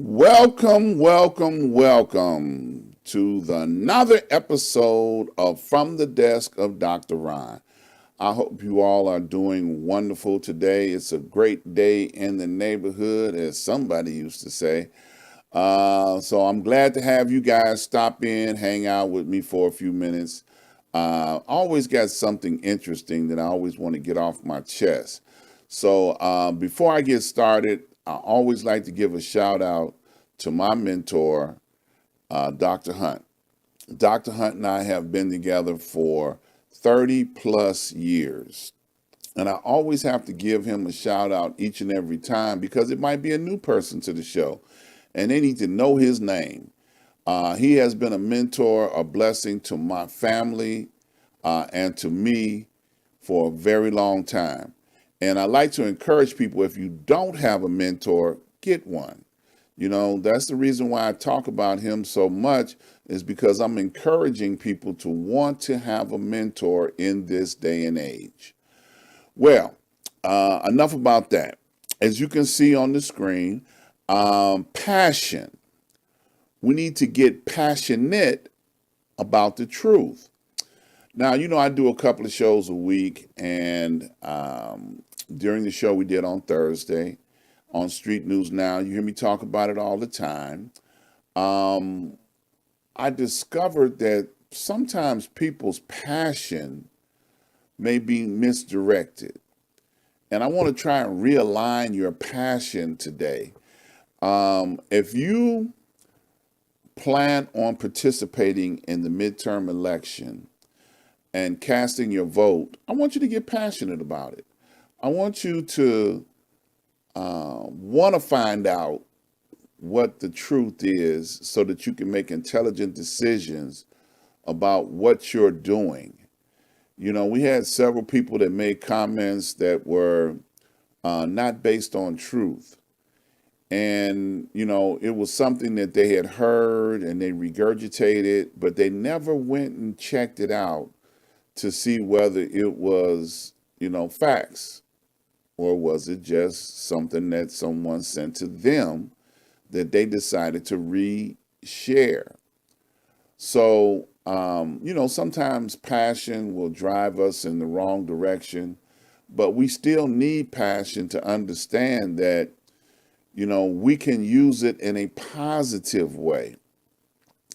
Welcome to another episode of From the Desk of Dr. Ron. I hope you all are doing wonderful today. It's a great day in the neighborhood, as somebody used to say. So I'm glad to have you guys stop in, hang out with me for a few minutes. Always got something interesting that I always want to get off my chest. So before I get started, I always like to give a shout out to my mentor, Dr. Hunt. Dr. Hunt and I have been together for 30 plus years. And I always have to give him a shout out each and every time because it might be a new person to the show and they need to know his name. He has been a mentor, a blessing to my family and to me for a very long time. And I like to encourage people, if you don't have a mentor, get one. You know, that's the reason why I talk about him so much is because I'm encouraging people to want to have a mentor in this day and age. Well, enough about that. As you can see on the screen, passion. We need to get passionate about the truth. Now, you know, I do a couple of shows a week, and during the show we did on Thursday on Street News Now, you hear me talk about it all the time. I discovered that sometimes people's passion may be misdirected. And I want to try and realign your passion today. If you plan on participating in the midterm election and casting your vote, I want you to get passionate about it. I want you to want to find out what the truth is so that you can make intelligent decisions about what you're doing. You know, we had several people that made comments that were not based on truth. And, you know, it was something that they had heard and they regurgitated, but they never went and checked it out to see whether it was, you know, facts or was it just something that someone sent to them that they decided to re-share. So, you know, sometimes passion will drive us in the wrong direction, but we still need passion to understand that, you know, we can use it in a positive way.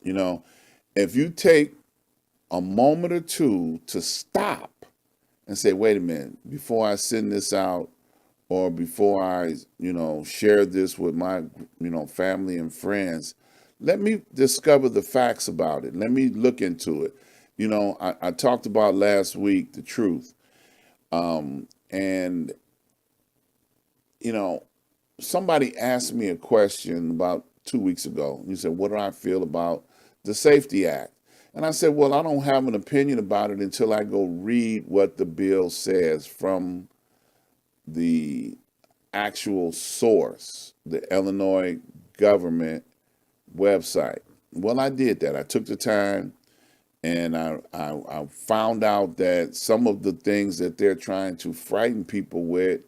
You know, if you take a moment or two to stop and say, wait a minute, before I send this out or before I, you know, share this with my, you know, family and friends, let me discover the facts about it. Let me look into it. You know, I talked about last week the truth. And, you know, somebody asked me a question about 2 weeks ago. He said, what do I feel about the Safety Act? And I said, well, I don't have an opinion about it until I go read what the bill says from the actual source, the Illinois government website. Well, I did that. I took the time and I found out that some of the things that they're trying to frighten people with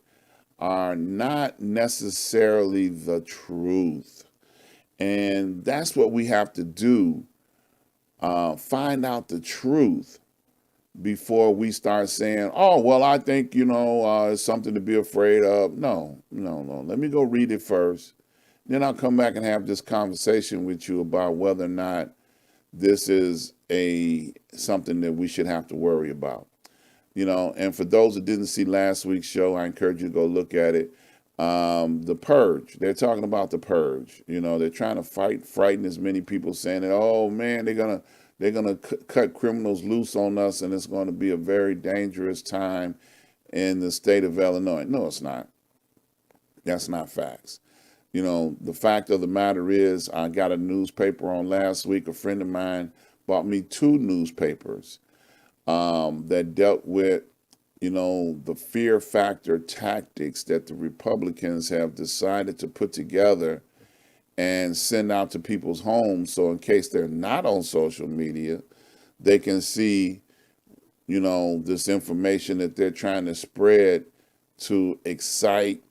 are not necessarily the truth. And that's what we have to do, find out the truth before we start saying, oh, well, I think, you know, it's something to be afraid of. No. Let me go read it first. Then I'll come back and have this conversation with you about whether or not this is something that we should have to worry about. You know, and for those that didn't see last week's show, I encourage you to go look at it. The purge, they're talking about the purge. You know, they're trying to frighten as many people, saying that, oh man, they're gonna cut criminals loose on us, and it's going to be a very dangerous time in the state of Illinois. No, it's not. That's not facts. You know, the fact of the matter is, I got a newspaper on last week. A friend of mine bought me two newspapers that dealt with, you know, the fear factor tactics that the Republicans have decided to put together and send out to people's homes. So in case they're not on social media, they can see, you know, this information that they're trying to spread to excite,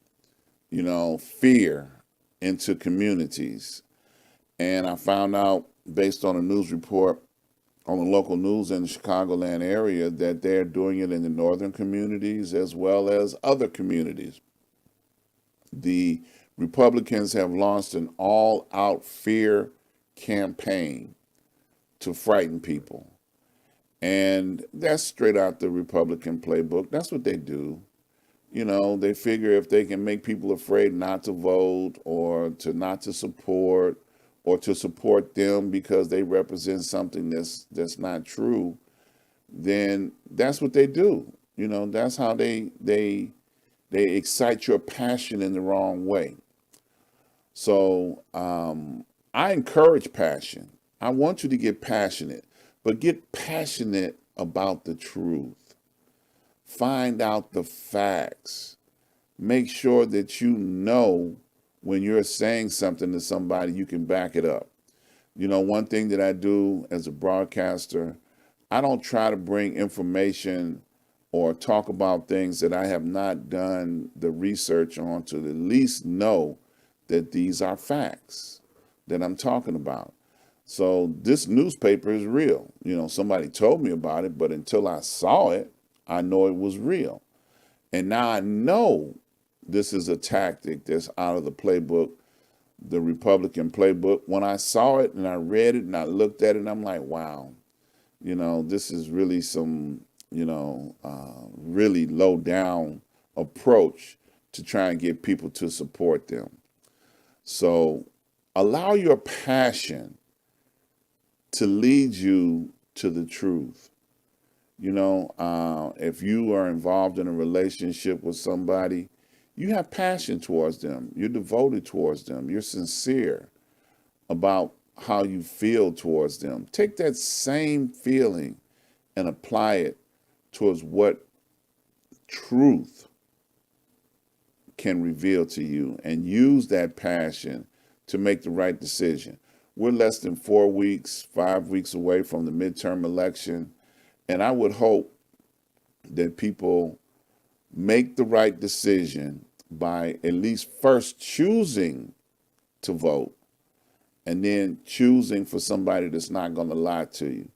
you know, fear into communities. And I found out, based on a news report on the local news in the Chicagoland area, that they're doing it in the northern communities as well as other communities. The Republicans have launched an all-out fear campaign to frighten people. And that's straight out the Republican playbook. That's what they do. You know, they figure if they can make people afraid not to vote or to not to support or to support them because they represent something that's not true, then that's what they do. You know, that's how they excite your passion in the wrong way. So I encourage passion. I want you to get passionate, but get passionate about the truth. Find out the facts. Make sure that you know when you're saying something to somebody, you can back it up. You know, one thing that I do as a broadcaster, I don't try to bring information or talk about things that I have not done the research on to at least know that these are facts that I'm talking about. So this newspaper is real. You know, somebody told me about it, but until I saw it, I know it was real. And now I know this is a tactic that's out of the playbook, the Republican playbook. When I saw it and I read it and I looked at it, and I'm like, wow, you know, this is really some, really low down approach to try and get people to support them. So allow your passion to lead you to the truth. You know, if you are involved in a relationship with somebody, you have passion towards them. You're devoted towards them. You're sincere about how you feel towards them. Take that same feeling and apply it towards what truth can reveal to you, and use that passion to make the right decision. We're less than 4 weeks, 5 weeks away from the midterm election, and I would hope that people make the right decision by at least first choosing to vote and then choosing for somebody that's not going to lie to you.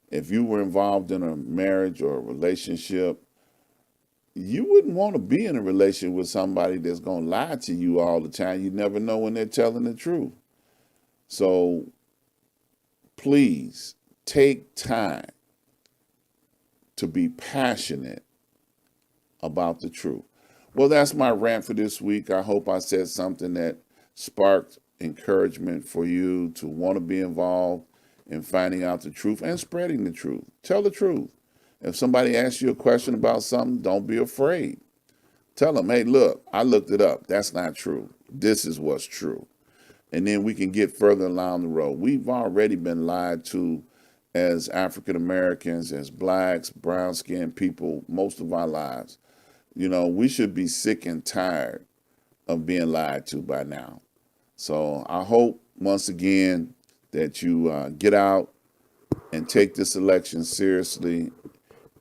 If you were involved in a marriage or a relationship, you wouldn't want to be in a relationship with somebody that's going to lie to you all the time. You never know when they're telling the truth. So please take time to be passionate about the truth. Well, that's my rant for this week. I hope I said something that sparked encouragement for you to want to be involved in finding out the truth and spreading the truth. Tell the truth. If somebody asks you a question about something, don't be afraid. Tell them, hey, look, I looked it up. That's not true. This is what's true. And then we can get further along the road. We've already been lied to as African Americans, as blacks, brown-skinned people, most of our lives. You know, we should be sick and tired of being lied to by now. So I hope, once again, that you get out and take this election seriously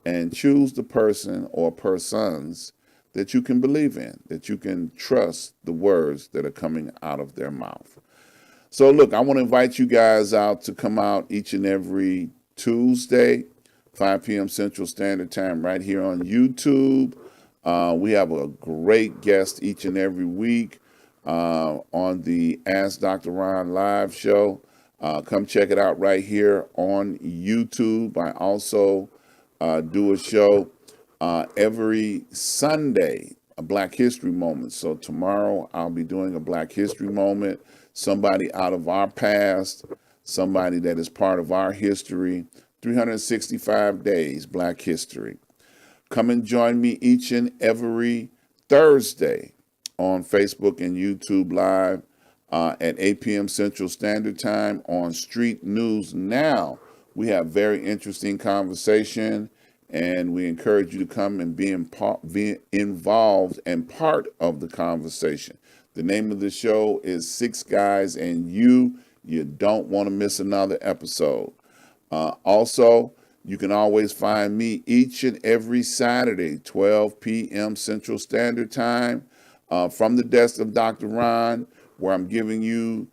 and choose the person or persons that you can believe in, that you can trust the words that are coming out of their mouth. So look, I want to invite you guys out to come out each and every Tuesday, 5 p.m. Central Standard Time, right here on YouTube. We have a great guest each and every week on the Ask Dr. Ron live show. Come check it out right here on YouTube. I also do a show every Sunday, a Black History Moment. So tomorrow I'll be doing a Black History Moment, somebody out of our past, somebody that is part of our history, 365 days, Black History. Come and join me each and every Thursday on Facebook and YouTube Live at 8 p.m. Central Standard Time on Street News Now. We have very interesting conversation, and we encourage you to come and be involved and part of the conversation. The name of the show is Six Guys and You. You don't want to miss another episode. Also, you can always find me each and every Saturday, 12 p.m. Central Standard Time, from the desk of Dr. Ron, where I'm giving you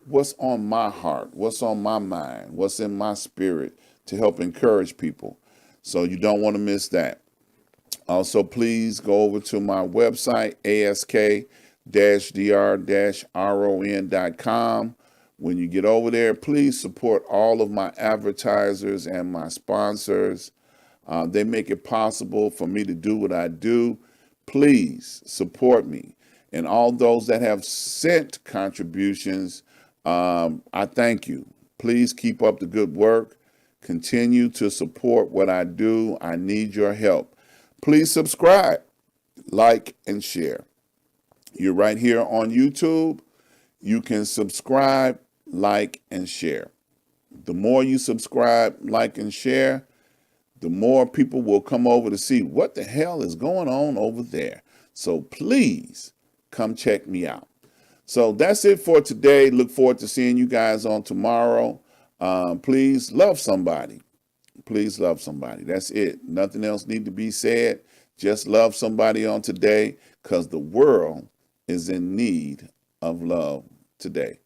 what's on my heart, what's on my mind, what's in my spirit to help encourage people. So you don't want to miss that. Also, please go over to my website, ask-dr-ron.com. When you get over there, please support all of my advertisers and my sponsors. They make it possible for me to do what I do. Please support me. And all those that have sent contributions, I thank you. Please keep up the good work. Continue to support what I do. I need your help. Please subscribe, like, and share. You're right here on YouTube. You can subscribe, like, and share. The more you subscribe, like, and share, the more people will come over to see what the hell is going on over there. So please come check me out. So that's it for today. Look forward to seeing you guys on tomorrow. Please love somebody. Please love somebody. That's it. Nothing else need to be said. Just love somebody on today, because the world is in need of love today.